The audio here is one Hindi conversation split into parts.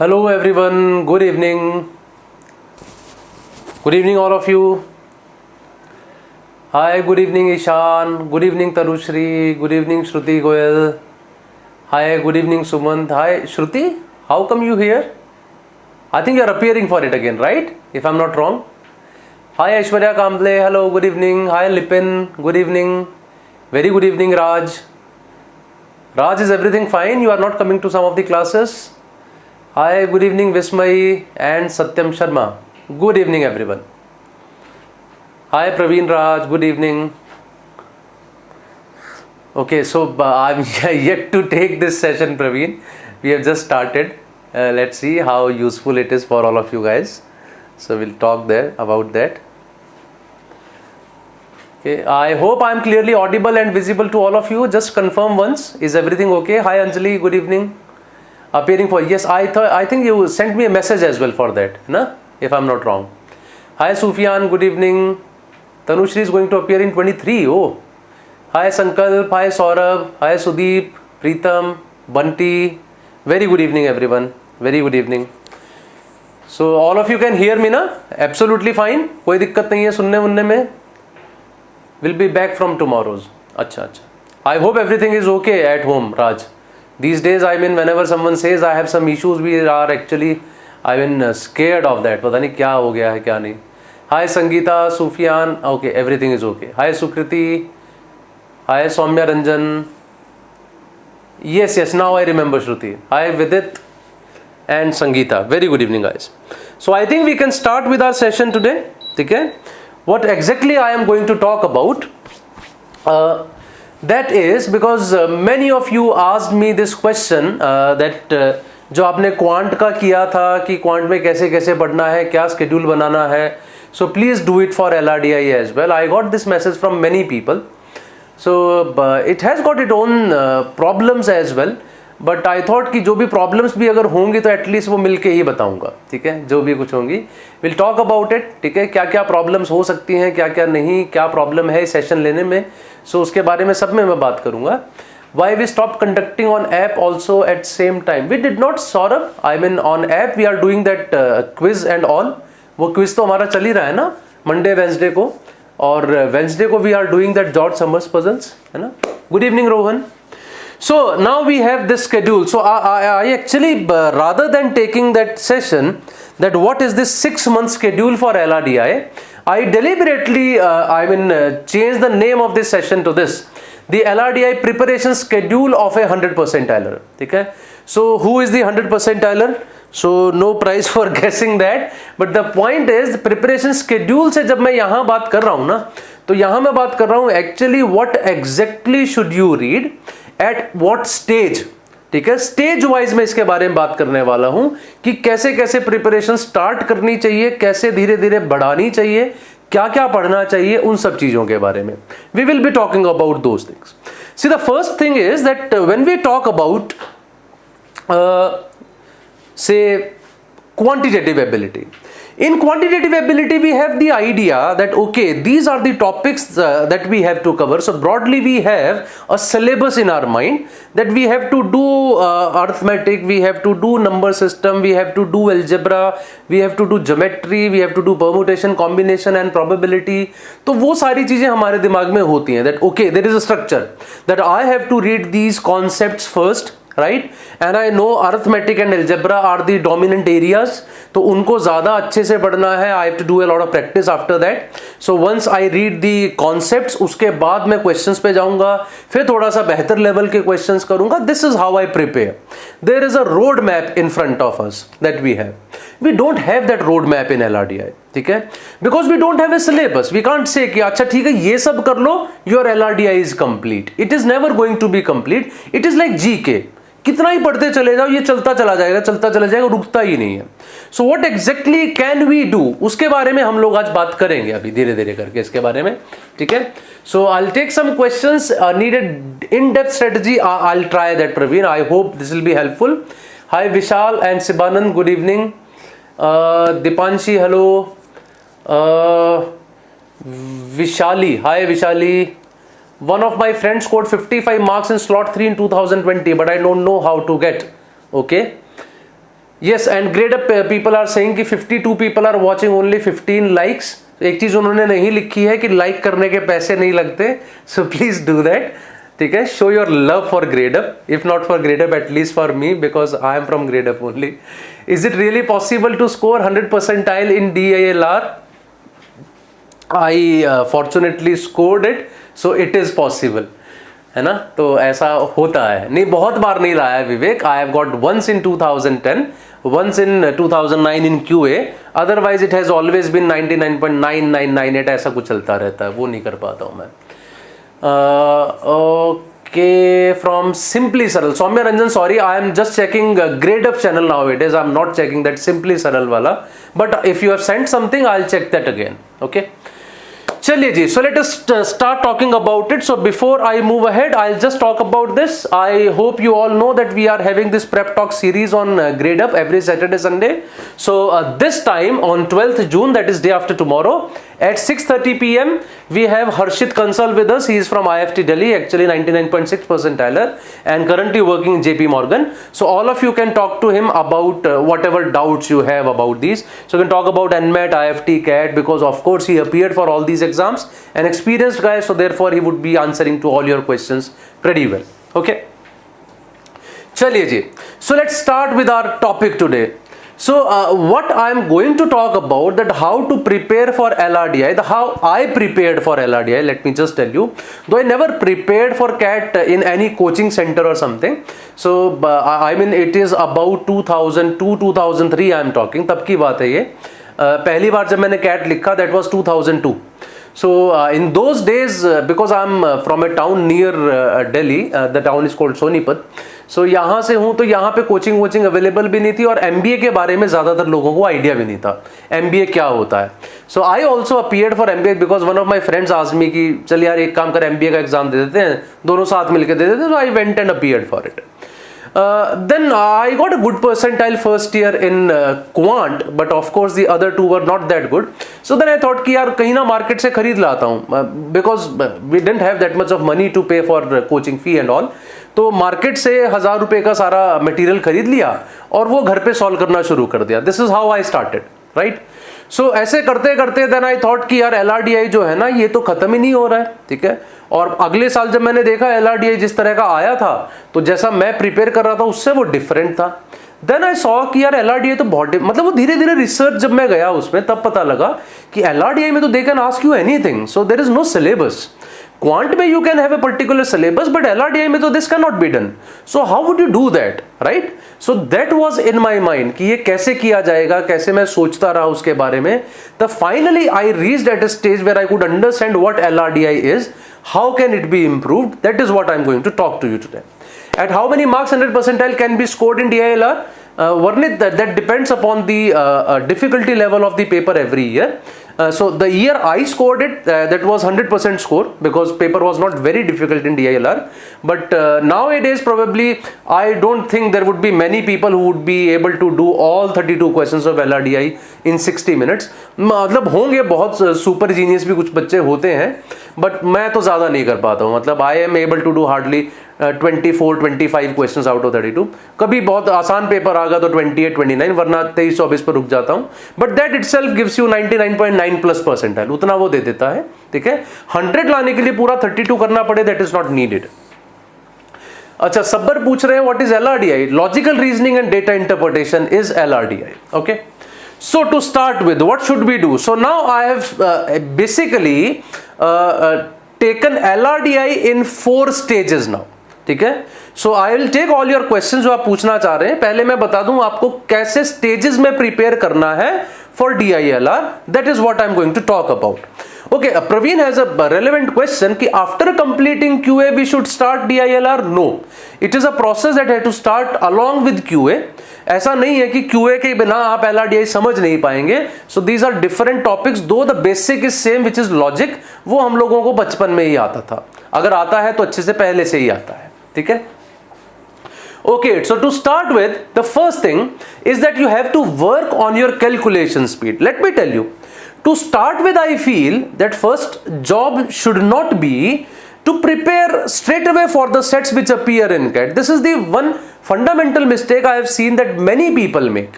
Hello everyone, good evening. Good evening all of you. Hi, good evening Ishan. Good evening Tanushri. Good evening Shruti Goyal. Hi, good evening Sumant. Hi Shruti, how come you here? I think you are appearing for it again, right? If I'm not wrong. Hi Aishwarya Kamble. Hello, good evening. Hi Lipin. Good evening. Very good evening Raj. Raj, is everything fine? You are not coming to some of the classes? Hi, good evening Vismay and Satyam Sharma. Good evening everyone. Hi Praveen Raj, good evening. Okay, so I'm yet to take this session, Praveen. We have just started. Let's see how useful it is for all of you guys. So we'll talk there about that. Okay, I hope I'm clearly audible and visible to all of you. Just confirm once. Is everything okay? Hi Anjali, good evening. Appearing for, yes, I think you sent me a message as well for that, na? If I'm not wrong. Hi Sufyan, good evening. Tanushri is going to appear in 23. Oh. Hi Sankalp, hi Saurabh, hi Sudeep, Preetam, Bunty. Very good evening everyone. Very good evening. So all of you can hear me na? Absolutely fine. कोई दिक्कत नहीं है सुनने वुनने में. Will be back from tomorrow's. अच्छा अच्छा. I hope everything is okay at home, Raj. These days, I mean, whenever someone says I have some issues, we are actually, scared of that. पता नहीं क्या हो गया है क्या नहीं. Hi Sangeeta, Sufyan. Okay, everything is okay. Hi Sukriti. Hi Soumya Ranjan. Yes, now I remember Shruti. Hi Vidit and Sangeeta. Very good evening, guys. So I think we can start with our session today. Okay? What exactly I am going to talk about? That is because many of you asked me this question that जो आपने क्वांट का किया था कि क्वांट में कैसे कैसे पढ़ना है, क्या स्केड्यूल बनाना है. So please do it for LRDI as well. I got this message from many people. So it has got its own problems as well. But I thought कि जो भी problems भी अगर होंगी तो एटलीस्ट वो मिल के ही बताऊंगा. ठीक है, जो भी कुछ होंगी विल टॉक अबाउट इट. ठीक है, क्या क्या प्रॉब्लम्स हो सकती हैं, क्या क्या नहीं, क्या प्रॉब्लम है सेशन लेने में. सो उसके बारे में सब में मैं बात करूंगा. Why we stopped conducting on app also at same time? We did not, Saurabh. I mean on app we are doing that quiz and all. वो क्विज तो हमारा चल ही रहा है ना, मंडे वेंसडे को, और वेंसडे को we are doing that George Summers puzzles, है ना. Good evening Rohan. So now we have this schedule. So I actually rather than taking that session, that what is this 6-month schedule for LRDI, I deliberately changed the name of this session to this, the LRDI preparation schedule of a 100 percentiler. Okay? So who is the 100 percentiler? So no prize for guessing that, but the point is preparation schedule से जब मैं यहाँ बात कर रहा हूँ ना, तो यहाँ मैं बात कर रहा हूँ actually what exactly should you read at what stage. ठीक है, स्टेज वाइज में इसके बारे में बात करने वाला हूं कि कैसे कैसे प्रिपरेशन स्टार्ट करनी चाहिए, कैसे धीरे धीरे बढ़ानी चाहिए, क्या क्या पढ़ना चाहिए, उन सब चीजों के बारे में we will be talking about those things. See the first thing is that when we talk about say quantitative ability. In quantitative ability, we have the idea that okay, these are the topics that we have to cover. So broadly, we have a syllabus in our mind that we have to do arithmetic, we have to do number system, we have to do algebra, we have to do geometry, we have to do permutation, combination and probability. तो वो सारी चीजें हमारे दिमाग में होती हैं. That okay, there is a structure that I have to read these concepts first. Right? And I know arithmetic and algebra are the dominant areas. तो उनको ज़्यादा अच्छे से पढ़ना है. I have to do a lot of practice after that. So once I read the concepts, उसके बाद मैं questions पे जाऊँगा, फिर थोड़ा सा बेहतर लेवल के questions करूँगा. This is how I prepare. There is a road map in front of us that we have. We don't have that road map in LRDI. ठीक है? Because we don't have a syllabus. We can't say कि अच्छा ठीक है ये सब कर लो, your LRDI is complete. It is never going to be complete. It is like GK. कितना ही पढ़ते चले जाओ, ये चलता चला जाएगा, रुकता ही नहीं है. So what exactly can we do, उसके बारे में हम लोग आज बात करेंगे अभी धीरे धीरे करके इसके बारे में. ठीक है, so I will take some questions needed in depth strategy. I will try that Praveen. I hope this will be helpful. Hi Vishal and Shivanand, good evening. Deepanshi, hello. Vishali, hi Vishali. One of my friends scored 55 marks in slot 3 in 2020, but I don't know how to get. Okay. Yes, and Gradeup people are saying कि 52 people are watching, only 15 likes. एक चीज उन्होंने नहीं लिखी है कि लाइक करने के पैसे नहीं लगते, so please do that. ठीक है, show your love for Gradeup, if not for Gradeup at least for me, because I am from Gradeup only. Is it really possible to score 100 percentile in DILR? I fortunately scored it, so it is possible. है ना, तो ऐसा होता है, नहीं बहुत बार नहीं लाया है Vivek. I have got once in 2010, once in 2009 in QA, otherwise it has always been 99.9998, ऐसा कुछ चलता रहता है, वो नहीं कर पाता हूँ मैं. Okay, from simply Saral, Saumya Ranjan, sorry I am just checking Gradeup channel now it is, I am not checking that simply Saral वाला, but if you have sent something I will check that again. Okay, चलिए जी, so let us start talking about it. So before I move ahead, I'll just talk about this. I hope you all know that we are having this prep talk series on Gradeup every Saturday, Sunday. So this time on 12th June, that is day after tomorrow, at 6:30 p.m. we have Harshit Kansal with us. He is from IFT Delhi, actually 99.6 percentiler and currently working in JP Morgan. So all of you can talk to him about whatever doubts you have about these. So you can talk about NMAT, IFT, CAT, because of course he appeared for all these exams, an experienced guy, so therefore he would be answering to all your questions pretty well. Okay, chaliye ji, so let's start with our topic today. So what I am going to talk about, that how to prepare for LRDI, how I prepared for LRDI. Let me just tell you, though I never prepared for CAT in any coaching center or something. So I mean it is about 2002 2003 I am talking, तब की बात है ये. पहली बार जब मैंने CAT लिखा, that was 2002. So in those days, because I am from a town near Delhi, the town is called Sonipat. So यहाँ से हूँ, तो यहाँ पे कोचिंग अवेलेबल भी नहीं थी, और MBA के बारे में ज़्यादातर लोगों को आइडिया भी नहीं था MBA क्या होता है. So I also appeared for MBA because one of my friends asked me कि चल यार एक काम कर, MBA का एग्जाम दे देते हैं, दोनों साथ मिलकर दे देते हैं. So I went and appeared for it. Then I got a good percentile first year in quant, but of course the other two were not that good. So then I thought कि यार कहीं ना मार्केट से खरीद लाता हूँ, because we didn't have that much of money to pay for coaching fee and all. तो मार्केट से 1000 रुपए का सारा मटेरियल खरीद लिया और वो घर पे सॉल्व करना शुरू कर दिया. This is how I started, right. So ऐसे करते करते देन आई थॉट कि यार LRDI जो है ना, ये तो खत्म ही नहीं हो रहा है, ठीक है. और अगले साल जब मैंने देखा LRDI जिस तरह का आया था, तो जैसा मैं प्रिपेयर कर रहा था उससे वो डिफरेंट था. देन आई सॉ कि यार LRDI तो बहुत, मतलब वो धीरे धीरे रिसर्च जब मैं गया उसमें, तब पता लगा कि LRDI में तो they can ask you anything. So there is no syllabus. Quant में you can have a particular syllabus, but LRDI में तो this can not be done. So how would you do that, right. So that was in my mind कि ये कैसे किया जाएगा, कैसे मैं सोचता रहा उसके बारे में. The finally I reached at a stage where I could understand what LRDI is, how can it be improved. That is what I am going to talk to you today. At how many marks 100 percentile can be scored in DILR? Varnit, that depends upon the difficulty level of the paper every year. So the year I scored it, that was 100% score, because paper was not very difficult in DILR. But nowadays probably I don't think there would be many people who would be able to do all 32 questions of LRDI in 60 minutes. मतलब होंगे बहुत सुपर जीनियस भी कुछ बच्चे होते हैं, बट मैं तो ज़्यादा नहीं कर पाता हूँ. मतलब I am able to do hardly 24-25 questions out of 32. कभी बहुत आसान पेपर आ गया तो 28-29, वरना 23-24 पर रुक जाता हूँ. But that itself gives you 99.9 plus percentile, उतना वो दे देता है, ठीक है. 100 लाने के लिए पूरा 32 करना पड़े, दैट इज नॉट नीडेड. अच्छा, सब्बर पूछ रहे हैं what is LRDI. Logical reasoning and data interpretation is LRDI. Okay, so to start with, what should we do? So now I have basically taken LRDI in 4 stages now, ठीक है. So I will take all your question जो आप पूछना चाह रहे हैं. पहले मैं बता दूं आपको कैसे स्टेजेस में प्रिपेयर करना है for DILR. That is what I am going to talk about. Okay, Praveen has a relevant question कि after completing QA we should start DILR. No, it is a process that has to start along with QA. ऐसा नहीं है कि QA के बिना आप LRDI समझ नहीं पाएंगे. So these are different topics, though the basic is same, which is logic. वो हम लोगों को बचपन में ही आता था, अगर आता है तो अच्छे से पहले से ही आता है, ठीक है. Okay, so to start with, the first thing is that you have to work on your calculation speed. Let me tell you. To start with, I feel that first job should not be to prepare straight away for the sets which appear in CAT. This is the one fundamental mistake I have seen that many people make.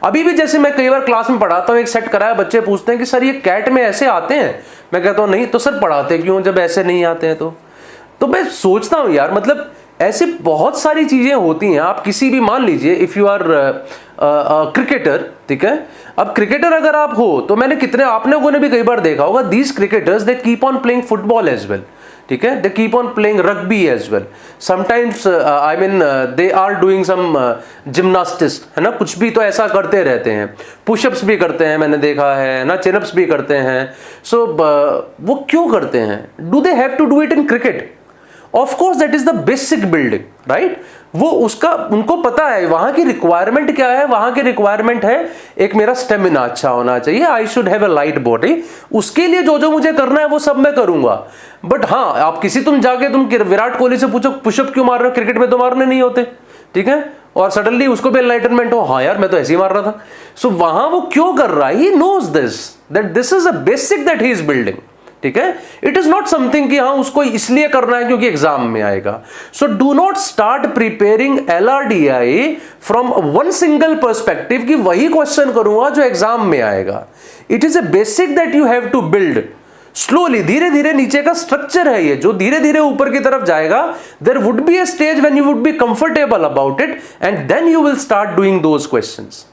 अभी भी जैसे मैं कई बार क्लास में पढ़ाता हूँ, एक सेट कराया, बच्चे पूछते हैं कि सर ये कैट में ऐसे आते हैं, मैं कहता हूँ नहीं, तो सर पढ़ाते क्यों जब ऐसे नहीं आते हैं? तो मैं सोचता हूँ यार, मतलब ऐसे बहुत सारी चीजें होती हैं। आप किसी भी, मान लीजिए इफ यू आर क्रिकेटर, ठीक है, अब क्रिकेटर अगर आप हो तो मैंने कितने, आप लोगों ने भी कई बार देखा होगा, these cricketers they keep on playing football as well, ठीक है, they keep on playing rugby as well, sometimes I mean they are doing some gymnastics, है ना, कुछ भी तो ऐसा करते रहते हैं, पुशअप्स भी करते हैं, मैंने देखा है ना, चिनअप्स भी करते हैं। सो वो क्यों करते हैं? Do they have to do it in cricket? Of course that is the basic building, right? वो उसका उनको पता है वहां की रिक्वायरमेंट क्या है। वहां की रिक्वायरमेंट है एक, मेरा स्टेमिना अच्छा होना चाहिए, I should have a light body, उसके लिए जो जो मुझे करना है वो सब मैं करूंगा। बट हाँ, आप तुम जाके विराट कोहली से पूछो पुशअप क्यों मार रहे हो, क्रिकेट में तो मारने नहीं होते, ठीक है, और सडनली उसको भी एनलाइटनमेंट हो, हाँ यार मैं तो ऐसे ही मार रहा था। सो वहां वो क्यों कर रहा है? He knows this is a basic that he is building, ठीक है। इट इज नॉट समथिंग कि हाँ उसको इसलिए करना है क्योंकि एग्जाम में आएगा। So do not start preparing LRDI from one single perspective कि वही क्वेश्चन करूंगा जो एग्जाम में आएगा। It is a basic that you have to build slowly, धीरे धीरे नीचे का स्ट्रक्चर है ये, जो धीरे धीरे ऊपर की तरफ जाएगा। There would be a stage when you would be comfortable about it and then you will start doing those questions.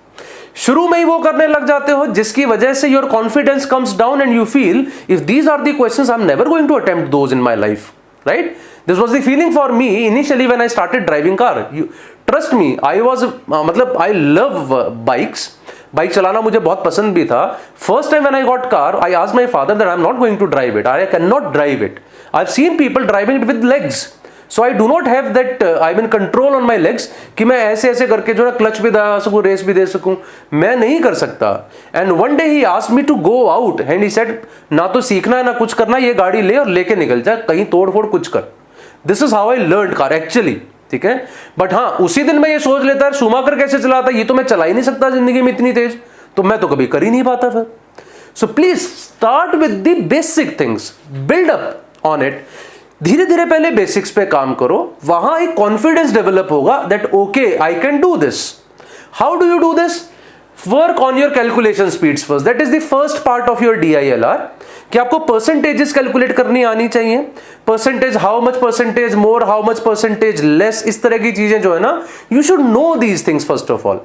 शुरू में ही वो करने लग जाते हो जिसकी वजह से your confidence comes down and you feel if these are the questions I am never going to attempt those in my life, right? This was the feeling for me initially when I started driving car. Trust me, I was मतलब आई लव बाइक्स, बाइक चलाना मुझे बहुत पसंद भी था। First time when I got car I asked my father that I am not going to drive it, I can not drive it, I have seen people driving it with legs, so I do not have that I mean control on my legs कि मैं ऐसे ऐसे करके जो है क्लच भी दबा सकूं, रेस भी दे सकूं, मैं नहीं कर सकता। And one day he asked me to go out and he said ना तो सीखना है ना कुछ करना, ये गाड़ी ले और लेके निकल जा, कहीं तोड़ फोड़ कुछ कर। This is how I learn car actually, ठीक है। बट हाँ, उसी दिन मैं ये सोच लेता है शूमाकर कैसे चलाता, ये तो मैं चला ही नहीं सकता जिंदगी में इतनी तेज, तो मैं तो कभी कर ही नहीं पाता फिर। So please start with the basic things, build up on it. धीरे धीरे पहले बेसिक्स पे काम करो, वहां एक कॉन्फिडेंस डेवलप होगा that okay I can do this. How do you do this? Work on your calculation speeds first, that is the first part of your DILR, कि आपको परसेंटेजेस कैलकुलेट करनी आनी चाहिए। Percentage, how much percentage more, how much percentage less, इस तरह की चीजें जो है ना, you should know these things first of all,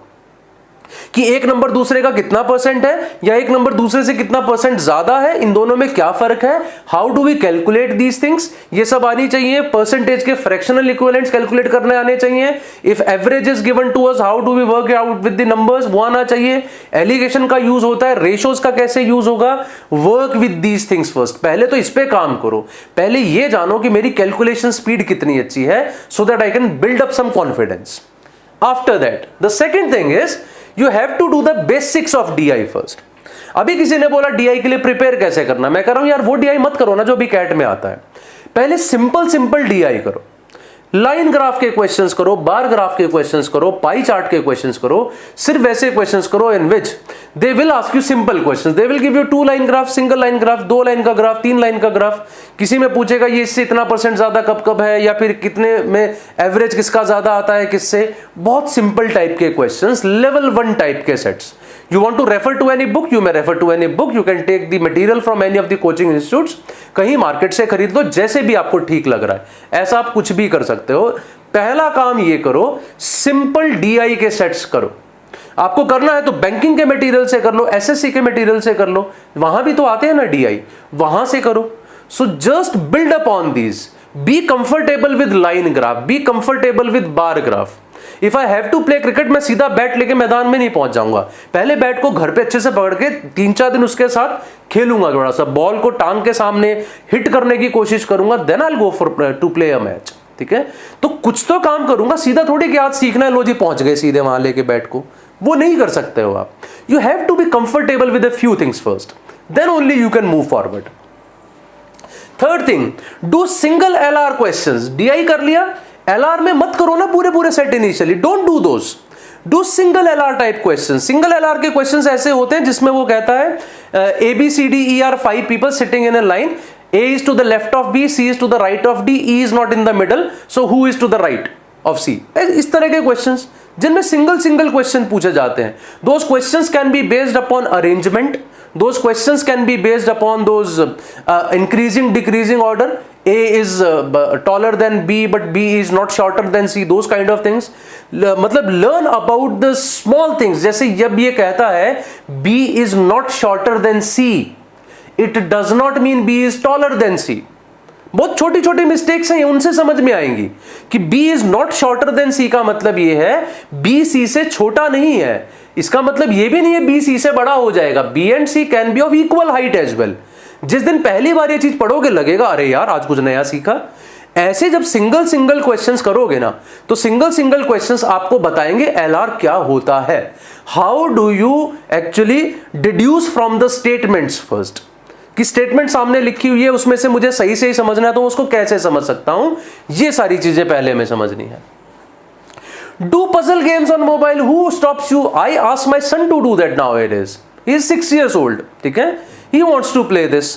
कि एक नंबर दूसरे का कितना परसेंट है या एक नंबर दूसरे से कितना परसेंट ज्यादा है, इन दोनों में क्या फर्क है, how do we calculate these things, ये सब आनी चाहिए। परसेंटेज के फ्रैक्शनल इक्विवेलेंट्स कैलकुलेट करने आने चाहिए। If average is given to us, how do we work out with the numbers, वो आना चाहिए। एलिगेशन का यूज होता है, रेशियोज का कैसे यूज होगा, work with these things first. पहले तो इस पे काम करो, पहले ये जानो कि मेरी कैलकुलेशन स्पीड कितनी अच्छी है, so that I can build up some confidence. After that the second thing is you have to do the basics of DI first। अभी किसी ने बोला DI के लिए प्रिपेयर कैसे करना, मैं कह रहा हूं यार वो DI मत करो ना जो अभी कैट में आता है, पहले सिंपल DI करो। लाइन ग्राफ के क्वेश्चंस करो, बार ग्राफ के क्वेश्चंस करो, पाई चार्ट के क्वेश्चंस करो, सिर्फ वैसे क्वेश्चंस करो in which they will ask you simple questions. They will give you 2 line graph, single line graph, 2 line का ग्राफ, 3 लाइन का ग्राफ। किसी में पूछेगा ये इससे इतना परसेंट ज्यादा कब कब है, या फिर कितने में एवरेज किसका ज्यादा आता है किससे। बहुत सिंपल टाइप के क्वेश्चंस, लेवल 1 टाइप के sets. You want to refer to any book, you may refer to any book, you can take the material from any of the coaching institutes, कहीं मार्केट से खरीद लो, जैसे भी आपको ठीक लग रहा है, ऐसा आप कुछ भी कर सकते हो। पहला काम ये करो, सिंपल DI के सेट्स करो। आपको करना है तो बैंकिंग के मटेरियल से कर लो, SSC के मटेरियल से कर लो, वहां भी तो आते हैं ना DI, वहां से करो। So just build up on these, be comfortable with line graph, be comfortable with bar graph. If I have to play cricket, मैं सीधा बैट लेके मैदान में नहीं पहुंच जाऊंगा, पहले बैट को घर पे अच्छे से पकड़ के 3-4 दिन उसके साथ खेलूंगा, थोड़ा सा बॉल को टांग के सामने हिट करने की कोशिश करूंगा, then I will go for to play a match, ठीक है। तो कुछ तो काम करूंगा, सीधा थोड़ी कि आज सीखना है, लो जी पहुंच गए सीधे वहां लेके बैट को, वो नहीं कर सकते हो आप। You have to be comfortable with a few things first, then only you can move forward. Third thing, do single LR questions. DI कर लिया, LR में मत करो ना पूरे set initially, don't do those, do single LR type question. Single LR के क्वेश्चंस ऐसे होते हैं जिसमें वो कहता है ABCDE are 5 people sitting in a line, A is to the left of B, C is to the right of D, E is not in the middle, so who is to the right, of C. इस तरह के क्वेश्चंस जिनमें सिंगल क्वेश्चन पूछे जाते हैं, those questions can be based upon arrangement, those questions can be based upon those increasing decreasing order. A is taller than B but B is not shorter than C, those kind of things. मतलब learn about the small things. जैसे जब ये कहता है B is not shorter than C, it does not mean B is taller than C. बहुत छोटी छोटी मिस्टेक्स हैं, उनसे समझ में आएंगी कि B is not shorter than C का मतलब ये है B C से छोटा नहीं है। इसका मतलब ये भी नहीं है बी सी से बड़ा हो जाएगा। B and C can be of equal height as well. जिस दिन पहली बार ये चीज पढ़ोगे लगेगा अरे यार आज कुछ नया सीखा। ऐसे जब सिंगल क्वेश्चंस करोगे ना तो सिंगल क्वेश्चंस आपको बताएंगे एलआर क्या होता है। How do you actually deduce from the statements first, कि स्टेटमेंट सामने लिखी हुई है उसमें से मुझे सही से ही समझना है तो उसको कैसे समझ सकता हूं, ये सारी चीजें पहले में समझनी है। Do puzzle games on mobile? Who stops you? I ask my son to do that nowadays. He is 6 years old. ठीक है, he wants to play this.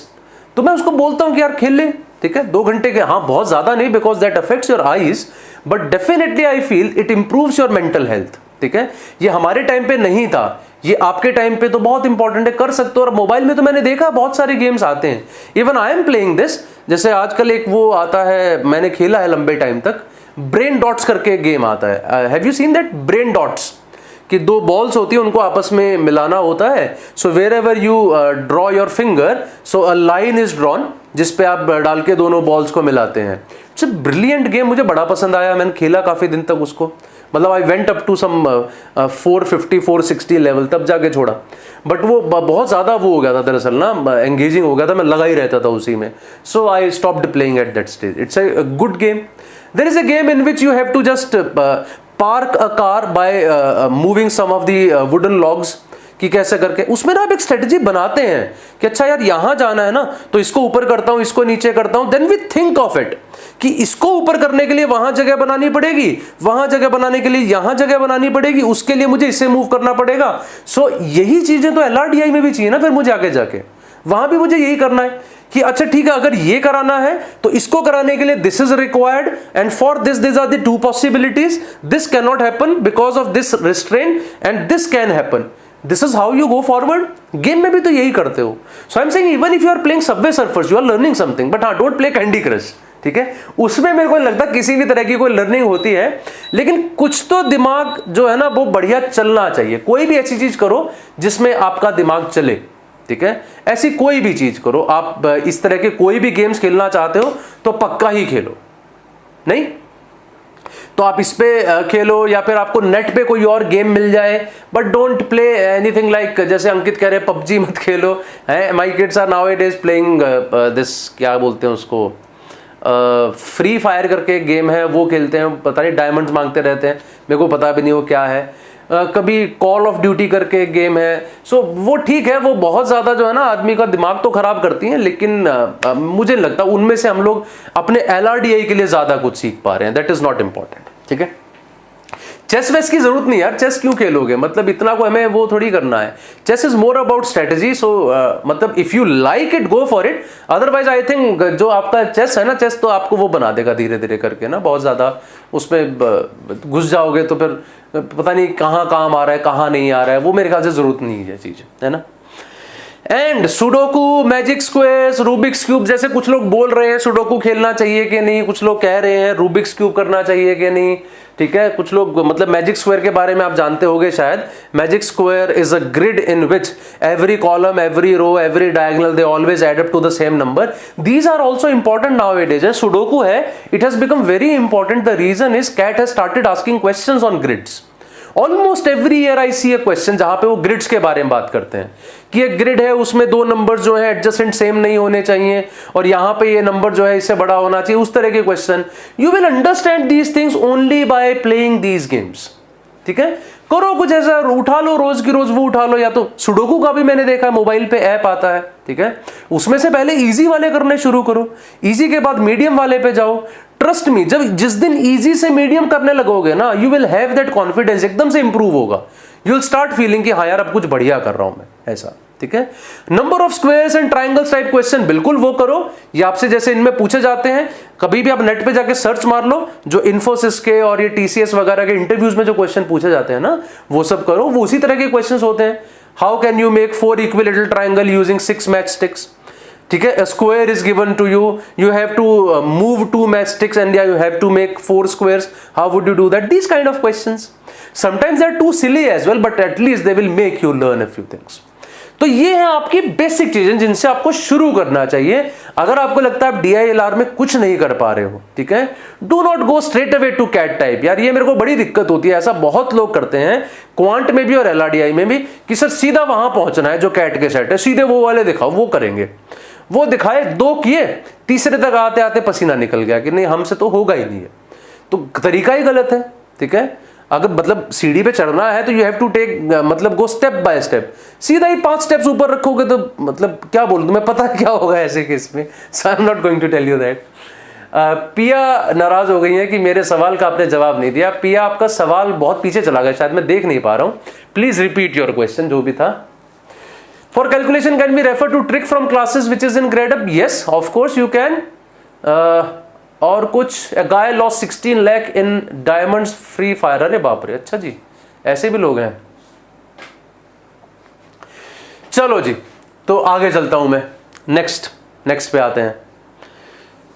तो मैं उसको बोलता हूँ कि यार खेल ले, ठीक है 2 घंटे के, हाँ बहुत ज्यादा नहीं because that affects your eyes, but definitely I feel it improves your mental health. ठीक है, ये हमारे टाइम पे नहीं था, ये आपके टाइम पे तो बहुत इंपॉर्टेंट है, कर सकते हो। और मोबाइल में तो मैंने देखा बहुत सारे गेम्स आते हैं, even I am playing this. जैसे आजकल एक वो आता है, मैंने खेला है लंबे टाइम तक, ब्रेन डॉट्स करके गेम आता है। Have you seen that? Brain dots, कि 2 बॉल्स होती है उनको आपस में मिलाना होता है। So wherever you draw your finger, so a line is drawn जिसपे आप डाल के दोनों बॉल्स को मिलाते हैं। इट्स अ ब्रिलियंट गेम, मुझे बड़ा पसंद आया, मैंने खेला काफी दिन तक उसको। मतलब I went up to some 450 460 level, तब जाके छोड़ा। बट वो बहुत ज्यादा वो हो गया था दरअसल ना, एंगेजिंग हो गया था, मैं लगा ही रहता था उसी में। So I stopped playing at that stage. It's a good game. There is a game in which you have to just park a car by moving some of the wooden logs, कि कैसे करके उसमें ना आप एक स्ट्रेटजी बनाते हैं कि अच्छा यार यहां जाना है ना तो इसको ऊपर करता हूं, इसको नीचे करता हूं। Then we think of it कि इसको ऊपर करने के लिए वहां जगह बनानी पड़ेगी, वहां जगह बनाने के लिए यहां जगह बनानी पड़ेगी, उसके लिए मुझे इसे मूव करना पड़ेगा। सो यही चीजें तो LRDI में भी चाहिए ना, फिर मुझे आगे जाके वहां भी मुझे यही करना है कि अच्छा ठीक है अगर ये कराना है तो इसको कराने के लिए this is required and for this this are the 2 possibilities, this can not happen because of this restraint and this can happen. This is how you go forward. Game में भी तो यही करते हो। So I am saying even if you are playing Subway Surfers you are learning something, but हाँ डोंट प्ले कैंडी क्रश, ठीक है। उसमें मेरे को लगता है किसी भी तरह की कोई लर्निंग होती है, लेकिन कुछ तो दिमाग जो है ना वो बढ़िया चलना चाहिए। कोई भी ऐसी चीज करो जिसमें आपका दिमाग चले, ठीक है, ऐसी कोई भी चीज करो। आप इस तरह के कोई भी गेम्स खेलना चाहते हो तो पक्का ही खेलो, नहीं तो आप इस पे खेलो या फिर आपको नेट पे कोई और गेम मिल जाए, but don't play anything like जैसे अंकित कह रहे पबजी मत खेलो। My kids are nowadays playing this, क्या बोलते हैं उसको, फ्री फायर करके एक गेम है वो खेलते हैं, पता नहीं डायमंड्स मांगते रहते हैं, मेरे को पता भी नहीं वो क्या है। कभी कॉल ऑफ ड्यूटी करके एक गेम है। सो वो ठीक है, वो बहुत ज़्यादा जो है ना आदमी का दिमाग तो खराब करती हैं, लेकिन मुझे लगता है उनमें से हम लोग अपने LRDI के लिए ज़्यादा कुछ सीख पा रहे हैं। दैट इज़ नॉट इम्पॉर्टेंट, ठीक है। चेस वेस की जरूरत नहीं यार, चेस क्यों खेलोगे, मतलब इतना को हमें वो थोड़ी करना है। Chess is more about strategy. So मतलब if you like it go for it, otherwise I think जो आपका चेस है ना, चेस तो आपको वो बना देगा धीरे धीरे करके ना, बहुत ज्यादा उसमें घुस जाओगे तो फिर पता नहीं कहाँ काम आ रहा है कहाँ नहीं आ रहा है, वो मेरे ख्याल से जरूरत नहीं है चीज, है ना। And sudoku, magic squares, Rubik's cube, जैसे कुछ लोग बोल रहे हैं सुडोकू खेलना चाहिए कि नहीं, कुछ लोग कह रहे हैं रूबिक्स क्यूब करना चाहिए कि नहीं, ठीक है। कुछ लोग मतलब मैजिक स्क्वायर के बारे में आप जानते होंगे शायद। Magic square is a grid in which every column, every row, every diagonal they always add up to the same number. These are also important nowadays. Sudoku है, it has become very important. The reason is CAT has started asking questions on grids. Almost every year I see a question जहां पे वो ग्रिड्स के बारे में बात करते हैं कि एक ग्रिड है उसमें 2 नंबर जो है एडजसेंट सेम नहीं होने चाहिए और यहां पे ये नंबर जो है इससे बड़ा होना चाहिए, उस तरह के question. You will understand these things only by playing these games, ठीक है। करो कुछ ऐसा, उठा लो रोज की रोज वो उठा लो, या तो सुडोकू का भी मैंने देखा मोबाइल पे ऐप आता है, ठीक है। उसमें से पहले इजी वाले करने शुरू करो, इजी के बाद मीडियम वाले पे जाओ। ट्रस्ट मी, जब जिस दिन इजी से मीडियम करने लगोगे ना, you will have that confidence, एकदम से इंप्रूव होगा। यू विल स्टार्ट फीलिंग कि हाँ यार अब कुछ बढ़िया कर रहा हूं मैं, ऐसा। ठीक है। Number of squares and triangles type question बिल्कुल वो करो, ये आपसे जैसे इनमें पूछे जाते हैं। कभी भी आप नेट पे जाके सर्च मार लो, जो इन्फोसिस के और ये टीसीएस वगैरह के इंटरव्यूज में जो क्वेश्चन पूछे जाते हैं ना, वो सब करो, वो उसी तरह के क्वेश्चन होते हैं। How can you make 4 equilateral triangle using 6 match sticks, ठीक है। A square is given to you, you have to move 2 matchsticks and you have to make 4 squares. How would you do that? These kind of questions. Sometimes they are too silly as well, but at least they will make you learn a few things. तो ये है आपकी बेसिक चीजें जिनसे आपको शुरू करना चाहिए। अगर आपको लगता है आप DILR में कुछ नहीं कर पा रहे हो, ठीक है, do not go straight away to CAT type. यार ये मेरे को बड़ी दिक्कत होती है, ऐसा बहुत लोग करते हैं क्वांट में भी और LRDI में भी, कि सर सीधा वहां पहुंचना है जो कैट के सेट है, सीधे वो वाले दिखाओ, वो करेंगे। वो दिखाए, 2 किए, तीसरे तक आते आते पसीना निकल गया कि नहीं हमसे तो होगा ही नहीं है। तो तरीका ही गलत है, ठीक है। अगर मतलब सीढ़ी पे चढ़ना है तो यू हैव टू टेक मतलब गो स्टेप बाय स्टेप। सीधा ही 5 स्टेप्स ऊपर रखोगे तो मतलब क्या बोल दूं मैं, पता क्या होगा ऐसे केस में। So I am not going to tell you that. Piya नाराज हो गई है कि मेरे सवाल का आपने जवाब नहीं दिया। पिया आपका सवाल बहुत पीछे चला गया, शायद मैं देख नहीं पा रहा हूं। प्लीज रिपीट योर क्वेश्चन जो भी था। For calculation can we refer to trick from classes which is in Gradeup? Yes, of course you can. और कुछ a guy lost 16 lakh in diamonds free fire। अरे बाप रे, अच्छा जी, ऐसे भी लोग हैं। चलो जी, तो आगे चलता हूं मैं। नेक्स्ट पे आते हैं।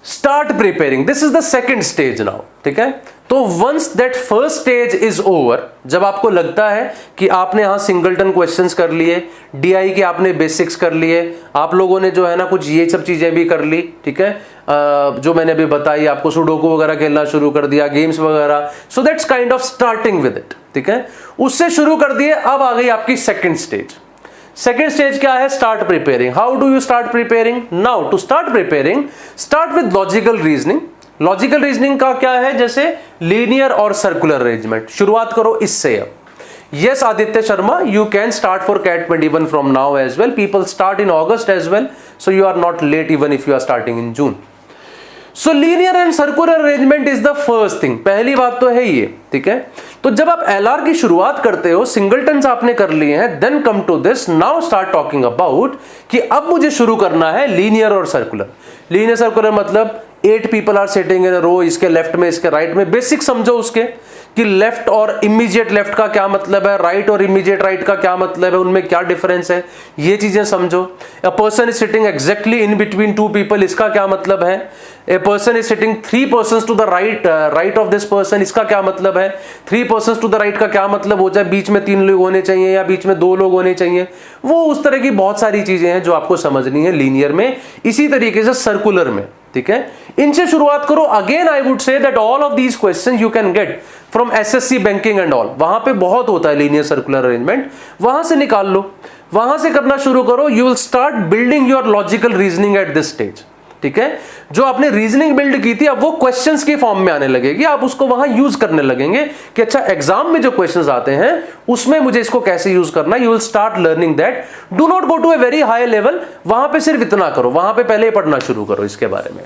Start preparing, this is the second stage now, ठीक है। तो once that first stage is over, जब आपको लगता है कि आपने यहां सिंगलटन क्वेश्चंस कर लिए, DI के आपने बेसिक्स कर लिए, आप लोगों ने जो है ना कुछ ये सब चीजें भी कर ली, ठीक है, जो मैंने अभी बताई आपको, सुडोकू वगैरह खेलना शुरू कर दिया, गेम्स वगैरह, so that's kind of starting with it, ठीक है, उससे शुरू कर दिए। अब आ गई आपकी सेकेंड स्टेज। सेकेंड स्टेज क्या है? Start preparing. How do you start preparing? Now to start preparing, start with logical reasoning. Logical reasoning का क्या है? जैसे लीनियर और सर्कुलर अरेंजमेंट, शुरुआत करो इससे। अब yes Aditya Sharma, you can start for CAT 21 from now as well. People start in August as well, so you are not late even if you are starting in June. So linear and circular arrangement is the first thing. पहली बात तो है ये, ठीक है। तो जब आप LR की शुरुआत करते हो, सिंगलटन्स आपने कर लिए हैं, then come to this, now start talking about कि अब मुझे शुरू करना है लीनियर और सर्कुलर। लीनियर सर्कुलर मतलब 8 people are sitting in a row, इसके लेफ्ट में इसके राइट में, बेसिक समझो उसके कि लेफ्ट और इमीडिएट लेफ्ट का क्या मतलब है, राइट और इमीडिएट राइट का क्या मतलब है, उनमें क्या डिफरेंस है, ये चीजें समझो। A person is sitting exactly in between 2 people, इसका क्या मतलब है। A person is sitting 3 persons to the right of this person, इसका क्या मतलब है। 3 persons टू द राइट का क्या मतलब हो जाए, बीच में 3 लोग होने चाहिए या बीच में 2 लोग होने चाहिए। वो उस तरह की बहुत सारी चीजें हैं जो आपको समझनी है लीनियर में। इसी तरीके से सर्कुलर में, ठीक है, इनसे शुरुआत करो। Again I would say that all of these questions you can get from SSC banking and all, वहां पे बहुत होता है लीनियर सर्कुलर अरेंजमेंट, वहां से निकाल लो, वहां से करना शुरू करो। You will start building your logical reasoning at this stage, ठीक है। जो आपने रीजनिंग बिल्ड की थी अब वो क्वेश्चंस के फॉर्म में आने लगेगी, आप उसको वहां यूज करने लगेंगे कि अच्छा एग्जाम में जो क्वेश्चंस आते हैं उसमें मुझे इसको कैसे यूज करना है। You will start learning that. Do not go to a very high level, वहां पे सिर्फ इतना करो, वहां पे पहले पढ़ना शुरू करो इसके बारे में।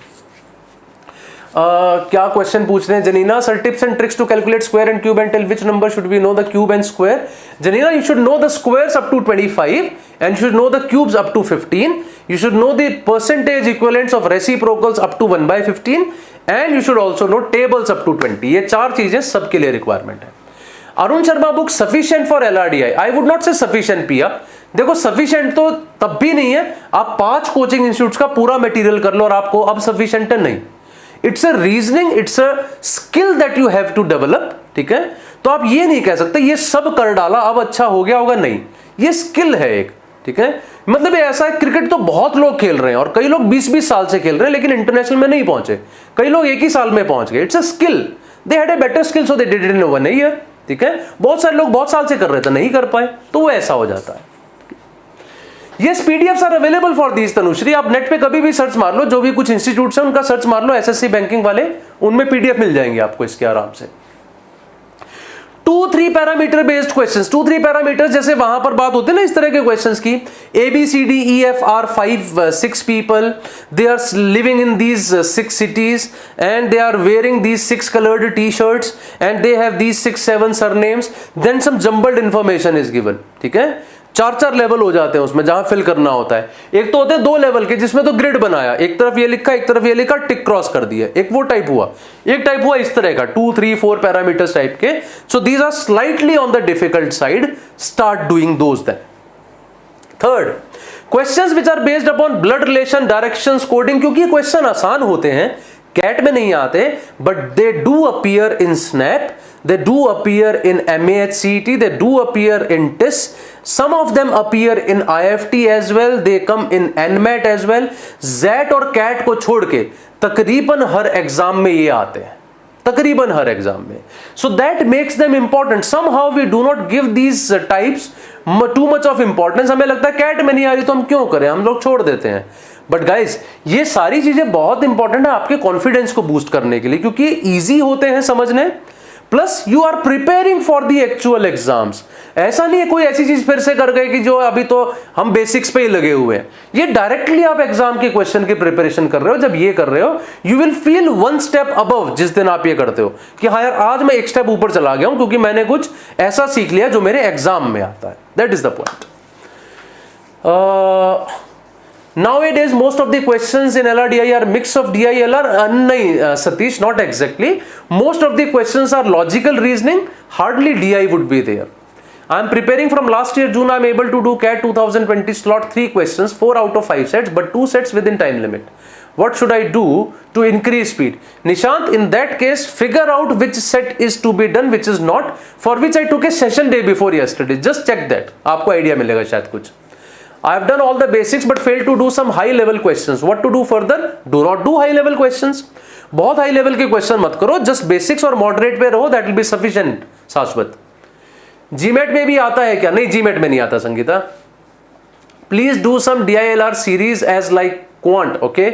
क्या क्वेश्चन पूछ रहे हैं Janina? Sir tips and tricks to calculate square and cube and tell which number should we know the cube and square. Janina, you should know the squares up to 25 and you should know the cubes up to 15. You should know the percentage equivalents of reciprocals up to 1/15 and you should also know tables up to 20. ये 4 चीजें सबके लिए रिक्वायरमेंट है। Arun Sharma book sufficient for LRDI? I would not से सफिशिएंट पिया। देखो सफिशिएंट तो तब भी नहीं है, आप 5 कोचिंग इंस्टीट्यूट्स का पूरा मटेरियल कर लो और आपको अब सफिशिएंट है नहीं। It's a reasoning, it's a skill that you have to develop, ठीक है। तो आप ये नहीं कह सकते ये सब कर डाला अब अच्छा हो गया होगा, नहीं, ये स्किल है एक, ठीक है। मतलब ये ऐसा है, क्रिकेट तो बहुत लोग खेल रहे हैं और कई लोग 20-20 साल से खेल रहे हैं लेकिन इंटरनेशनल में नहीं पहुंचे, कई लोग 1 ही साल में पहुंच गए। It's a skill, they had a better skill so they did it in 1 year, ठीक है। बहुत सारे लोग बहुत साल से कर रहे थे, नहीं कर पाए, तो वो ऐसा हो जाता है। Yes, PDFs are available for these Tanushree, आप नेट पे कभी भी सर्च मार लो, जो भी कुछ इंस्टीट्यूट्स हैं उनका सर्च मार लो, SSC बैंकिंग वाले, उनमें PDF मिल जाएंगे आपको इसके आराम से। 2-3 पैरामीटर बेस्ड क्वेश्चंस, 2-3 पैरामीटर्स जैसे वहां पर बात होती है ना इस तरह के क्वेश्चंस की, A B C D E F are 6 people. They are living in these 6 cities and they are wearing these 6 colored t-shirts and they have these 6-7 surnames. Then some jumbled information is given. ठीक है, 4 लेवल हो जाते हैं उसमें जहां फिल करना होता है. एक तो होते हैं 2 लेवल के जिसमें तो ग्रिड बनाया, एक तरफ ये लिखा एक तरफ ये लिखा, टिक क्रॉस कर दिया. एक वो टाइप हुआ. एक टाइप हुआ इस तरह का 2, 3, 4 पैरामीटर्स टाइप के. So these are slightly on the difficult side. Start doing those then. Third, questions which are based upon blood relation, directions, coding. क्योंकि ये क्वेश्चन आसान होते हैं, कैट में नहीं आते, but they do appear in snap, they do appear in MAHCET, they do appear in TIS, some of them appear in IFT as well, they come in NMAT as well. ZET और CAT को छोड़ के तकरीबन हर एग्जाम में ये आते हैं, तकरीबन हर एग्जाम में. So that makes them important. Somehow we do not give these types too much of importance. हमें लगता है CAT में नहीं आ रही तो हम क्यों करें, हम लोग छोड़ देते हैं. बट गाइज ये सारी चीजें बहुत इंपॉर्टेंट है आपके कॉन्फिडेंस को बूस्ट करने के लिए, क्योंकि इजी होते हैं समझने, plus you are preparing for the actual exams. ऐसा नहीं है कोई ऐसी चीज फिर से कर गए कि जो अभी तो हम बेसिक्स पे ही लगे हुए हैं. ये डायरेक्टली आप एग्जाम के क्वेश्चन की प्रिपरेशन कर रहे हो. जब ये कर रहे हो you will feel 1 step above जिस दिन आप ये करते हो कि हाँ यार आज मैं 1 स्टेप ऊपर चला गया हूं क्योंकि मैंने कुछ ऐसा सीख लिया जो मेरे एग्जाम में आता है. That is the point. Nowadays, most of the questions in LRDI are mix of DI, LR. नहीं Satish, not exactly. Most of the questions are logical reasoning. Hardly DI would be there. I am preparing from last year June. I am able to do CAT 2020 slot 3 questions, 4 out of 5 sets, but 2 sets within time limit. What should I do to increase speed? Nishant, in that case, figure out which set is to be done, which is not. For which I took a session day before yesterday. Just check that. आपको idea मिलेगा शायद कुछ. I have done all the basics but failed to do some high level questions. What to do further? Do not do high level questions. बहुत high level के question मत करो, just basics और moderate पे रहो, that will be sufficient. शाश्वत. GMAT में भी आता है क्या? नहीं, GMAT में नहीं आता Sangeeta. Please do some DILR series as like quant, okay?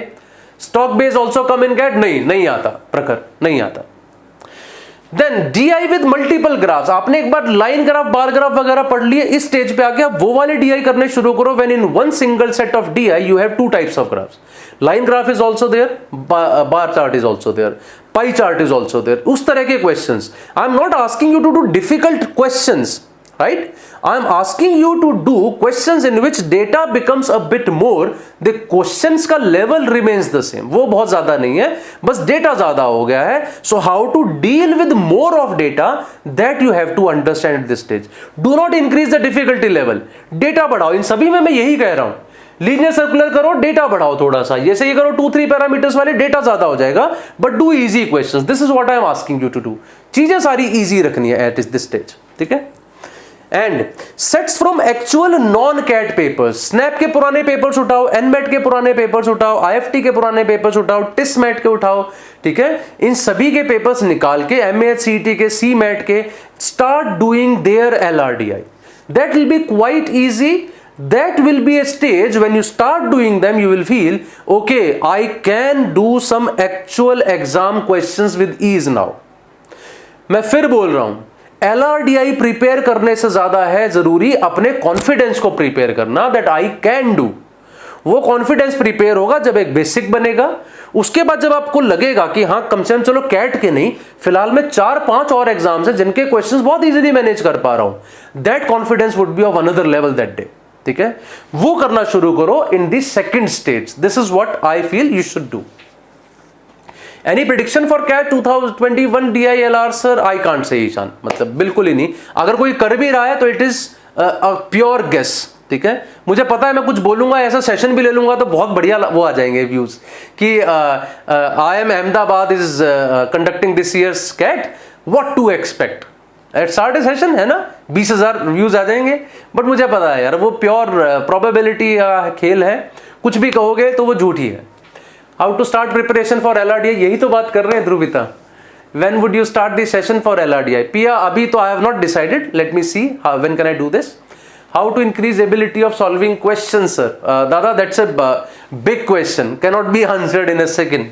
Stock base also come in CAT? नहीं आता. प्रखर नहीं आता. Then DI with multiple graphs. आपने एक बार लाइन ग्राफ, बार ग्राफ वगैरह पढ़ लिए, इस स्टेज पे आके आप वो वाले DI करने शुरू करो. When in one single set of DI you have 2 types of graphs. Line graph is also there, bar chart is also there, pie chart is also there. उस तरह के questions. I am not asking you to do difficult questions, right? I am asking you to do questions in which data becomes a bit more. The questions का level remains the same. वो बहुत ज़्यादा नहीं है, बस data ज़्यादा हो गया है. So how to deal with more of data, that you have to understand at this stage. Do not increase the difficulty level. Data बढ़ाओ. इन सभी में मैं यही कह रहा हूँ. लीनियर सर्कुलर करो, डेटा बढ़ाओ थोड़ा सा. ये सही करो 2-3 पैरामीटर्स वाले, डेटा ज्यादा हो जाएगा. But do easy questions. This is what I am asking you to do. चीजें सारी इजी रखनी है एट दिस स्टेज. ठीक है. And sets from actual non CAT papers. SNAP के पुराने पेपर्स उठाओ, एनमेट के पुराने पेपर्स उठाओ, आईएफटी के पुराने पेपर्स उठाओ, टिस मैट के उठाओ. ठीक है. इन सभी के पेपर्स निकाल के, एमएचसीटी के, सी मैट के, start doing their LRDI. That will be quite easy. That will be a stage when you start doing them, you will feel okay, I can do some actual exam questions with ease now. मैं फिर बोल रहा हूं, LRDI प्रिपेयर करने से ज्यादा है जरूरी अपने कॉन्फिडेंस को प्रिपेयर करना. That I can do. वो कॉन्फिडेंस प्रिपेयर होगा जब एक बेसिक बनेगा. उसके बाद जब आपको लगेगा कि हाँ कम से कम चलो कैट के नहीं, फिलहाल में 4-5 और एग्जाम्स हैं जिनके क्वेश्चंस बहुत इजीली मैनेज कर पा रहा हूं. That confidence would be of another level that day. ठीक है. वो करना शुरू करो in the second stage. This is what I feel you should do. Any prediction for CAT 2021 DILR? Sir I can't say Ishaan, मतलब बिल्कुल ही नहीं. अगर कोई कर भी रहा है तो इट इज प्योर गेस. ठीक है. मुझे पता है मैं कुछ बोलूंगा, ऐसा सेशन भी ले लूंगा तो बहुत बढ़िया वो आ जाएंगे व्यूज कि IIM Ahmedabad is conducting this year's CAT, what to expect. At start session है ना, 20,000 व्यूज आ जाएंगे. बट मुझे पता है यार वो प्योर प्रोबेबिलिटी का खेल है. कुछ भी कहोगे तो वो झूठी है. How to start preparation for LRDI, यही तो बात कर रहे हैं Dhruvita. When would you start the session for LRDI? Piya, अभी तो I have not decided. Let me see when can I do this. How to increase ability of solving question? Sir दादा that's a big question, cannot be answered in a second.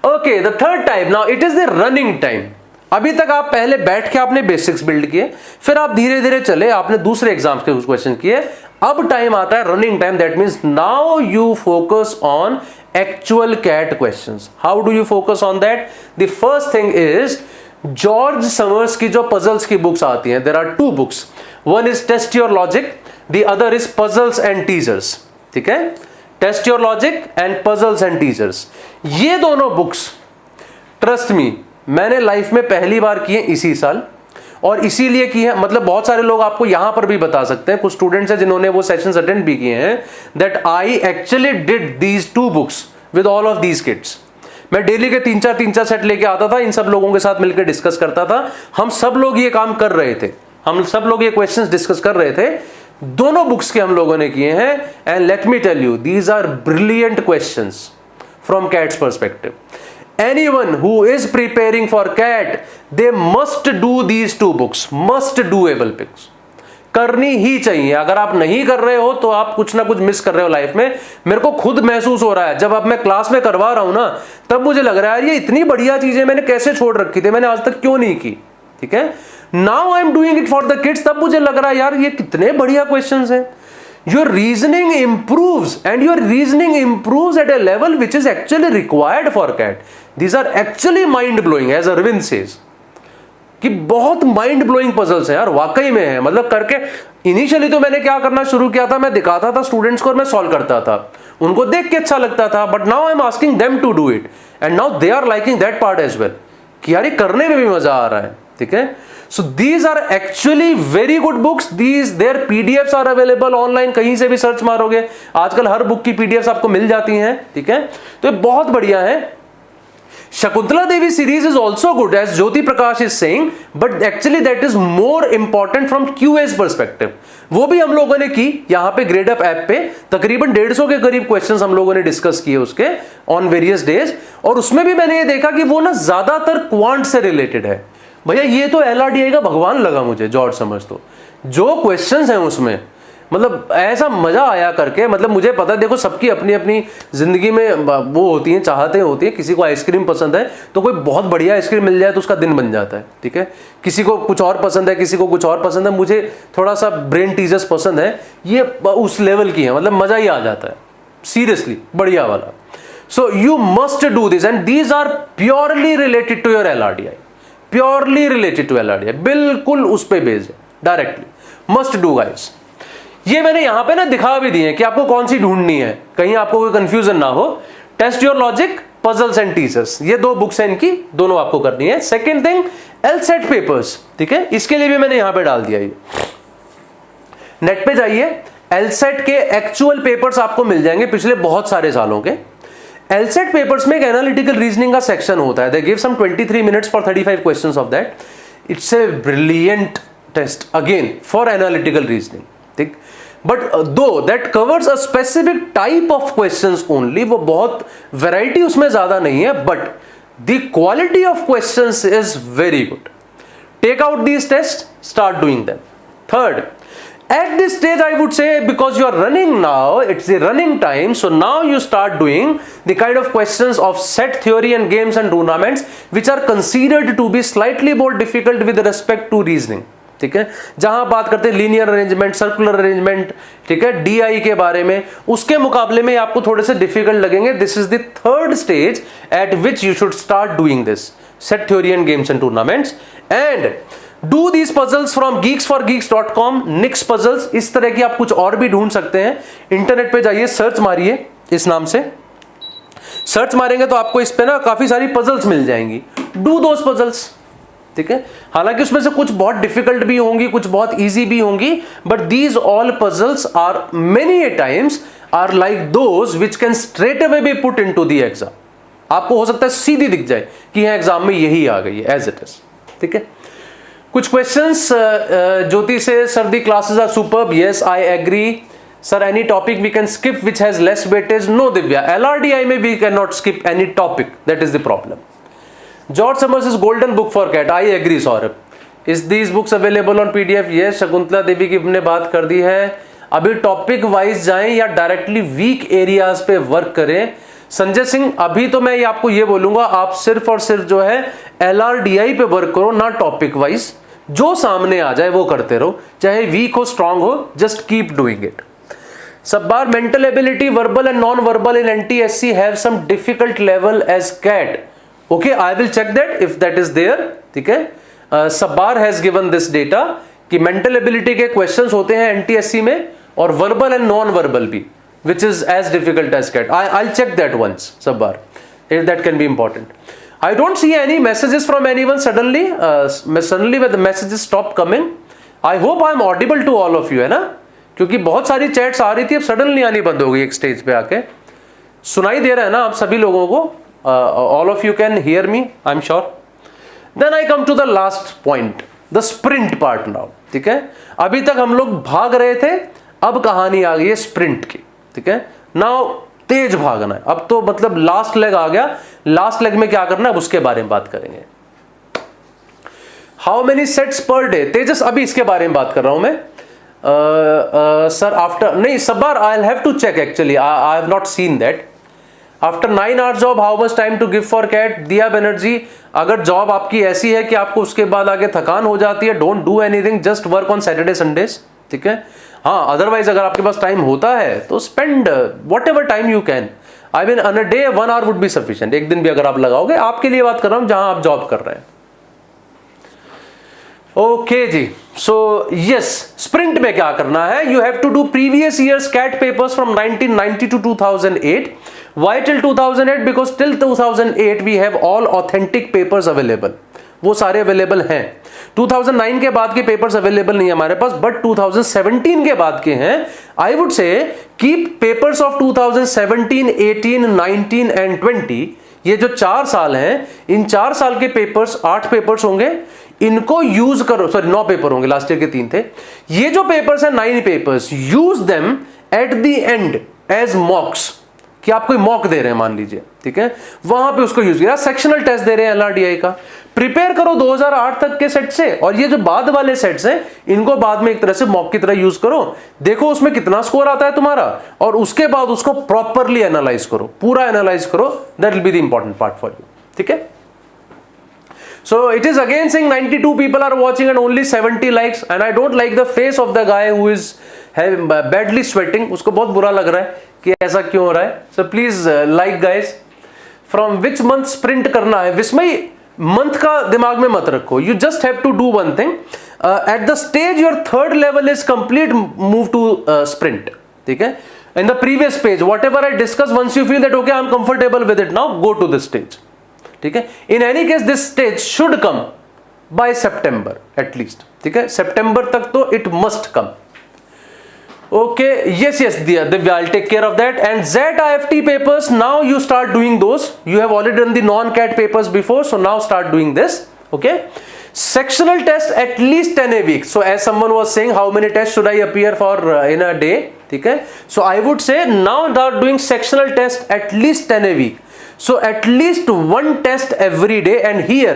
Okay, the third type. Now it is the running time. अभी तक आप पहले बैठ के आपने बेसिक्स बिल्ड किए, फिर आप धीरे धीरे चले, आपने दूसरे एग्जाम्स के क्वेश्चन किए, अब टाइम आता है running time, that means now you focus on actual CAT questions. How do you focus on that? The first thing is George Summers की जो पजल्स की बुक्स आती हैं, there are 2 books, one is test your logic, the other is puzzles and teasers. ठीक है, test your logic and puzzles and teasers. ये दोनों बुक्स ट्रस्ट मी मैंने लाइफ में पहली बार किए इसी साल, और इसीलिए की है, मतलब बहुत सारे लोग आपको यहां पर भी बता सकते हैं, कुछ स्टूडेंट्स हैं जिन्होंने वो सेशंस अटेंड भी किए हैं, that I actually did these 2 books with all of these kids. मैं डेली के 3-4 सेट लेके आता था, इन सब लोगों के साथ मिलकर डिस्कस करता था, हम सब लोग ये काम कर रहे थे, हम सब लोग ये क्वेश्चंस डिस्कस कर रहे थे. दोनों बुक्स के हम लोगों ने किए हैं, and let me tell you these are brilliant questions from CAT's perspective. Anyone who is preparing for CAT, they must do these 2 books, must doable picks. करनी ही चाहिए. अगर आप नहीं कर रहे हो तो आप कुछ ना कुछ मिस कर रहे हो लाइफ में. मेरे को खुद महसूस हो रहा है, जब अब मैं क्लास में करवा रहा हूं ना, तब मुझे लग रहा है ये इतनी बढ़िया चीजें मैंने कैसे छोड़ रखी थी, मैंने आज तक क्यों नहीं की. ठीक है, now I am doing it for the kids. तब मुझे लग रहा है यार ये कितने बढ़िया क्वेश्चंस हैं. Your reasoning improves, and your reasoning improves at a level which is actually required for CAT. These are actually mind blowing, as Arvind says. कि बहुत माइंड ब्लोइंग पजल्स हैं यार, वाकई में है. मतलब करके इनिशियली तो मैंने क्या करना शुरू किया था, मैं दिखाता था स्टूडेंट्स को और मैं सॉल्व करता था, उनको देख के अच्छा लगता था, but now I am asking them to do it, and now they are liking that part as well, कि यार ये करने में भी मजा आ रहा है. ठीक है, so these are actually very good books. Their PDFs are available online, कहीं से भी सर्च मारोगे, आजकल हर बुक की PDFs आपको मिल जाती हैं. ठीक है, तो ये बहुत बढ़िया है. Shakuntala Devi series is also good, as Jyoti Prakash is saying, but actually that is more important from QA's perspective. वो भी हम लोगों ने की यहाँ पे ग्रेडअप ऐप पे, तकरीबन 150 के करीब क्वेश्चंस हम लोगों ने डिस्कस किए उसके ऑन वेरियस डेज, और उसमें भी मैंने ये देखा कि वो ना ज्यादातर क्वांट से रिलेटेड है. भैया ये तो LRDI का भगवान लगा मुझे, जॉर्ज समर्स. तो जो क्वेश्चंस हैं उसमें, मतलब ऐसा मजा आया करके. मतलब मुझे पता है, देखो सबकी अपनी अपनी जिंदगी में वो होती हैं, चाहते होती हैं. किसी को आइसक्रीम पसंद है तो कोई बहुत बढ़िया आइसक्रीम मिल जाए तो उसका दिन बन जाता है. ठीक है, किसी को कुछ और पसंद है, किसी को कुछ और पसंद है. मुझे थोड़ा सा ब्रेन टीजर्स पसंद है, ये उस लेवल की है, मतलब मजा ही आ जाता है, सीरियसली बढ़िया वाला. So you must do this, and these are purely related to your LRDI, purely related to LRDI, बिल्कुल उस पे बेस्ड है, डायरेक्टली. Must do guys. ये मैंने यहां पे ना दिखा भी दिए कि आपको कौन सी ढूंढनी है, कहीं आपको कोई कंफ्यूजन ना हो. Test your logic, puzzles and teasers, ये 2 बुक्स हैं इनकी, दोनों आपको करनी है. Second thing, LSAT papers. ठीक है, इसके लिए भी मैंने यहां पे डाल दिया. ये नेट पे जाइए, LSAT के एक्चुअल पेपर्स आपको मिल जाएंगे पिछले बहुत सारे सालों के. LSAT पेपर्स में एक एनालिटिकल रीजनिंग का सेक्शन होता है. They give some 23 minutes for 35 questions of that. It's a brilliant test again for analytical reasoning. ठीक, but though that covers a specific type of questions only. वो बहुत वैरायटी उसमें ज्यादा नहीं है, but the quality of questions is very good. Take out these test, start doing them. Third, at this stage I would say, because you are running now, it's the running time, so now you start doing the kind of questions of set theory and games and tournaments which are considered to be slightly more difficult with respect to reasoning. ठीक है, जहां बात करते हैं लीनियर अरेंजमेंट, सर्कुलर अरेंजमेंट, ठीक है, DI के बारे में, उसके मुकाबले में आपको थोड़े से डिफिकल्ट लगेंगे. This is the third stage at which you should start doing this set theory and games and tournaments. And do these puzzles from geeksforgeeks.com, Nick's puzzles. इस तरह की आप कुछ और भी ढूंढ सकते हैं. इंटरनेट पे जाइए, सर्च मारिए, इस नाम से सर्च मारेंगे तो आपको इस पे ना काफी सारी पजल्स मिल जाएंगी. Do those puzzles. ठीक है, हालांकि उसमें से कुछ बहुत डिफिकल्ट भी होंगी, कुछ बहुत इजी भी होंगी, but these all puzzles are many a times are like those which can straight away be put into the exam. आपको हो सकता है सीधी दिख जाए कि यहां एग्जाम में यही आ गई है एज इट इज. ठीक है, कुछ क्वेश्चंस ज्योति से, sir the classes are superb. Yes, I agree sir. Any topic we can skip which has less weightage? No Divya, LRDI में we can not skip any topic, that is the problem. George Summers is golden book for CAT. I agree Saurabh. Is these books available on PDF? Yes. Shakuntala Devi की हमने बात कर दी है. अभी टॉपिक वाइज जाएं या डायरेक्टली वीक एरियाज पे वर्क करें? संजय सिंह, अभी तो मैं आपको ये बोलूंगा, आप सिर्फ और सिर्फ जो है LRDI पे वर्क करो, ना टॉपिक वाइज। जो सामने आ जाए वो करते रहो, चाहे वीक हो स्ट्रांग हो, जस्ट कीप डूइंग इट। सब बार mental ability verbal and non verbal in NTSC have some difficult level as CAT. Okay, I will check that if that is there. ठीक है, सब बार हैज गिवन दिस डेटा कि मेंटल एबिलिटी के क्वेश्चंस होते हैं NTSC में, और वर्बल एंड नॉन वर्बल भी, which is as difficult as CAT. I'll check that once, Sabbar. If that can be important. I don't see any messages from anyone suddenly. Suddenly when the messages stop coming. I hope I'm audible to all of you, है ना? क्योंकि बहुत सारी चैट्स आ रही थी, अब सडनली आनी बंद हो गई एक स्टेज पे आके। सुनाई दे रहा है ना आप सभी लोगों को? All of you can hear me, I'm sure. Then I come to the last point, the sprint part now. ठीक है, अभी तक हम लोग भाग रहे थे, अब कहानी आ गई है स्प्रिंट की। ठीक है, नाउ तेज भागना है, अब तो मतलब लास्ट लेग आ गया। लास्ट लेग में क्या करना है उसके बारे में बात करेंगे। How many sets per day, Tejas अभी इसके बारे में बात कर रहा हूं मैं। सर आफ्टर नहीं, सब बार I will have to check, actually I have not seen that. After 9 hours job how much time to give for CAT, Diya Banerjee. अगर जॉब आपकी ऐसी है कि आपको उसके बाद आगे थकान हो जाती है, don't do anything, just work on Saturday Sundays. ठीक है, हाँ, अदरवाइज अगर आपके पास टाइम होता है तो spend whatever time you can. I mean on a day 1 hour would be sufficient. एक दिन भी अगर आप लगाओगे, आपके लिए बात कर रहा हूं जहां आप जॉब कर रहे हैं। ओके जी, सो यस, स्प्रिंट में क्या करना है, you have to do previous years CAT papers from 1990 to 2008। Why till 2008? Because till 2008 we have all authentic papers available, वो सारे अवेलेबल हैं। 2009 के बाद के पेपर्स अवेलेबल नहीं है हमारे पास, बट 2017 के बाद के हैं। I would say keep papers of 2017, 18, 19 and 20, ये जो 4 साल हैं, इन 4 साल के पेपर्स 8 पेपर्स होंगे, इनको यूज करो। सॉरी 9 पेपर होंगे, लास्ट ईयर के 3 थे। ये जो पेपर्स हैं 9 papers, use them at the end as mocks, कि आप कोई मॉक दे रहे हैं मान लीजिए, ठीक है, वहां पे उसको यूज किया। सेक्शनल टेस्ट दे रहे हैं LRDI का, प्रिपेयर करो 2008 तक के सेट से, और ये जो बाद वाले सेट्स हैं इनको बाद में एक तरह से मॉक की तरह यूज करो, देखो उसमें कितना स्कोर आता है तुम्हारा, और उसके बाद उसको प्रॉपरली एनालाइज करो, पूरा एनालाइज करो। That will be the important part for you. ठीक है, so it is again saying 92 people are watching and only 70 likes, and I don't like the face of the guy who is badly sweating. उसको बहुत बुरा लग रहा है कि ऐसा क्यों हो रहा है। So please like guys. From which month sprint करना है, विस्मय मंथ का दिमाग में मत रखो, you just have to do one thing. At the stage your third level is complete, move to sprint. ठीक है, in the previous page whatever I discussed, once you feel that okay I'm comfortable with it now, go to this stage. ठीक है, in any case this stage should come by September at least. ठीक है, सितंबर तक तो it must come. Okay, yes yes Divya, I take care of that. And ZIFT papers, now you start doing those, you have already done the non CAT papers before, so now start doing this. Okay, sectional test at least 10 a week. So as someone was saying, how many tests should I appear for in a day? ठीक है, so I would say now start doing sectional test at least 10 a week. So at least one test every day. And here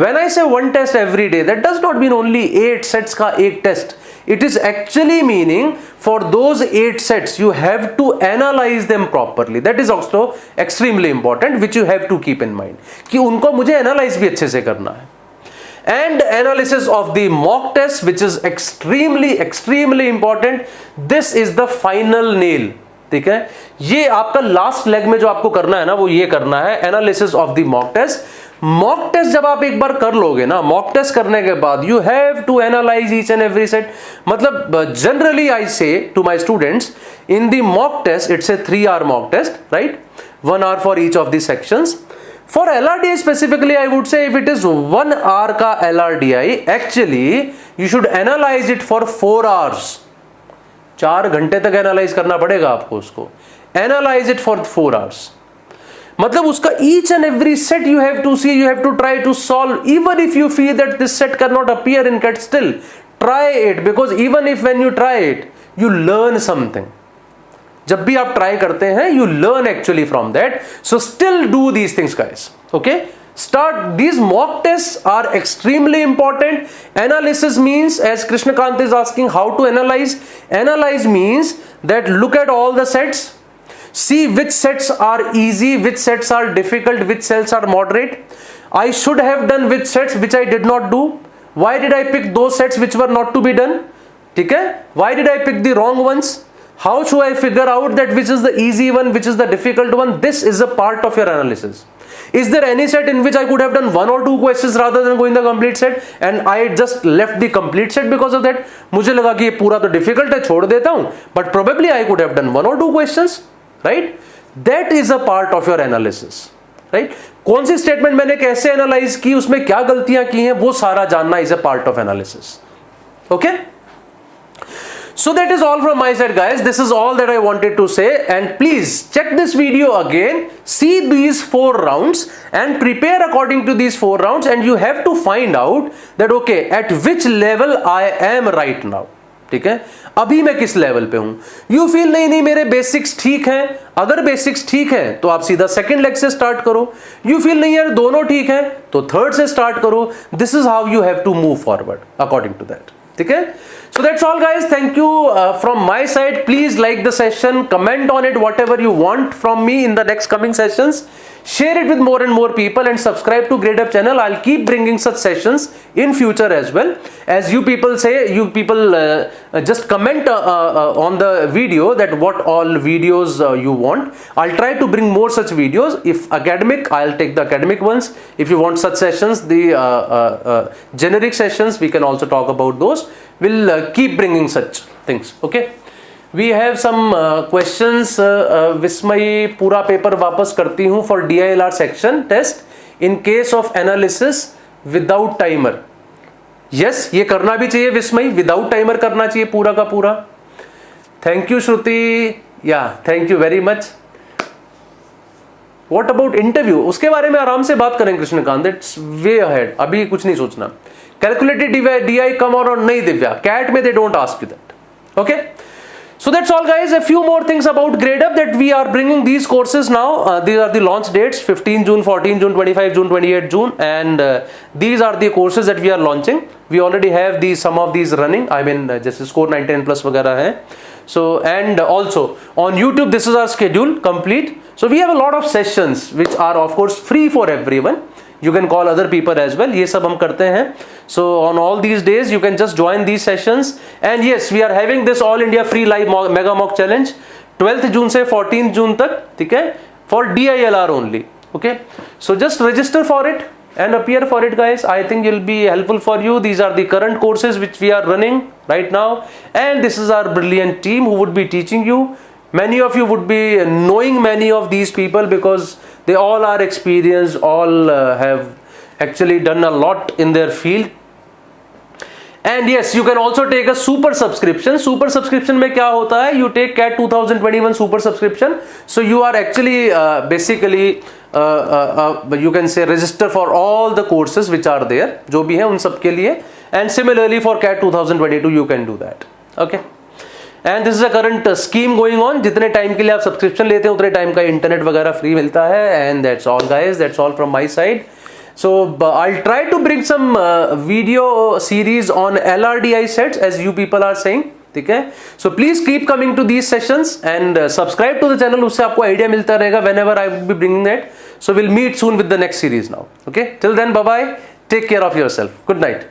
when I say one test every day, that does not mean only 8 sets का एक test. It is actually meaning for those 8 sets you have to analyze them properly. That is also extremely important, which you have to keep in mind कि उनको मुझे analyze भी अच्छे से करना है। And analysis of the mock test, which is extremely important. This is the final nail. ठीक है, ये आपका लास्ट लेग में जो आपको करना है ना, वो ये करना है, analysis of the mock test. Mock test जब आप एक बार कर लोगे ना, मॉक टेस्ट करने के बाद you have to analyze each and every set. मतलब generally I say to my students, in the mock test it's a 3 hour mock test, right, 1 hour for each of the sections. For LRDI specifically, I would say if it is 1 hour का LRDI, actually you should analyze it for 4 hours. 4 घंटे तक एनालाइज करना पड़ेगा आपको उसको, एनालाइज इट फॉर 4 hours. मतलब उसका each and every set you have to see, you have to try to solve. Even if you feel that this set cannot appear in CAT, still try it, because even if when you try it, you learn something. जब भी आप ट्राई करते हैं, you learn actually from that. So still do these things, guys. Okay? Start. These mock tests are extremely important. Analysis means, as Krishnakant is asking, how to analyze. Analyze means that look at all the sets. see which sets are easy, which sets are difficult, which sets are moderate. I should have done which sets which I did not do. Why did I pick those sets which were not to be done? ठीक है? Why did I pick the wrong ones? How should I figure out that which is the easy one, which is the difficult one? This is a part of your analysis. Is there any set in which I could have done 1 or 2 questions rather than going the complete set, and I just left the complete set because of that? मुझे लगा कि ये पूरा तो difficult है, छोड़ देता हूँ, but probably I could have done 1 or 2 questions, right? That is a part of your analysis, right? कौन सी स्टेटमेंट मैंने कैसे एनालाइज की, उसमें क्या गलतियां की हैं, वो सारा जानना is a part of analysis. Okay, so that is all from my side, guys. This is all that I wanted to say, and please check this video again, see these 4 rounds and prepare according to these 4 rounds, and you have to find out that okay, at which level I am right now. ठीक है, अभी मैं किस लेवल पे हूं. यू फील नहीं मेरे बेसिक्स ठीक हैं, अगर बेसिक्स ठीक है तो आप सीधा सेकंड लेग से स्टार्ट करो. यू फील नहीं यार दोनों ठीक है तो थर्ड से स्टार्ट करो. This is how you have to move forward according to that. ठीक है, so that's all, guys. Thank you from my side. Please like the session, comment on it whatever you want from me in the next coming sessions. Share it with more and more people, and subscribe to Gradeup channel. I'll keep bringing such sessions in future as well. As you people say, you people just comment on the video that what all videos you want. I'll try to bring more such videos. If academic, I'll take the academic ones. If you want such sessions, the generic sessions, we can also talk about those. We'll keep bringing such things. Okay. We have some questions. विस्मय पूरा पेपर वापस करती हूँ for DILR section test in case of analysis without timer. Yes, ये करना भी चाहिए विस्मय, without timer करना चाहिए पूरा का पूरा. Thank you Shruti. Yeah, thank you very much. What about interview? उसके बारे में आराम से बात करें कृष्णकांत. That's way ahead. अभी कुछ नहीं सोचना. Calculated DI come on or नहीं दिव्या. CAT में they don't ask you that. Okay. So that's all, guys. A few more things about Gradeup, that we are bringing these courses now. These are the launch dates: 15 June, 14 June, 25 June, 28 June, and these are the courses that we are launching. We already have some of these running. I mean, just score 910 plus वगैरह है. So, and also on YouTube, this is our schedule complete. So we have a lot of sessions which are of course free for everyone. You can call other people as well. ये सब हम करते हैं. So on all these days you can just join these sessions. And yes, we are having this all India free live mega mock challenge 12th June से 14th June तक. ठीक है, for DILR only. Okay, so just register for it and appear for it, guys. I think it will be helpful for you. These are the current courses which we are running right now, and this is our brilliant team who would be teaching you. Many of you would be knowing many of these people because they all are experienced, all have actually done a lot in their field. And yes, you can also take a super subscription. Super subscription में क्या होता है? You take CAT 2021 super subscription. So you are actually basically you can say register for all the courses which are there, जो भी हैं उन सब के लिए. And similarly for CAT 2022 you can do that. Okay. And this is a current scheme going on. जितने टाइम के लिए आप सब्सक्रिप्शन लेते हैं उतने टाइम का इंटरनेट वगैरह फ्री मिलता है. And that's all, guys. That's all from my side. So I'll try to bring some video series on LRDI sets as you people are saying. ठीक है, so please keep coming to these sessions and subscribe to the channel. उससे आपको आइडिया मिलता रहेगा whenever I will be bringing that. So we'll meet soon with the next series now. Okay, till then, bye bye. Take care of yourself. Good night.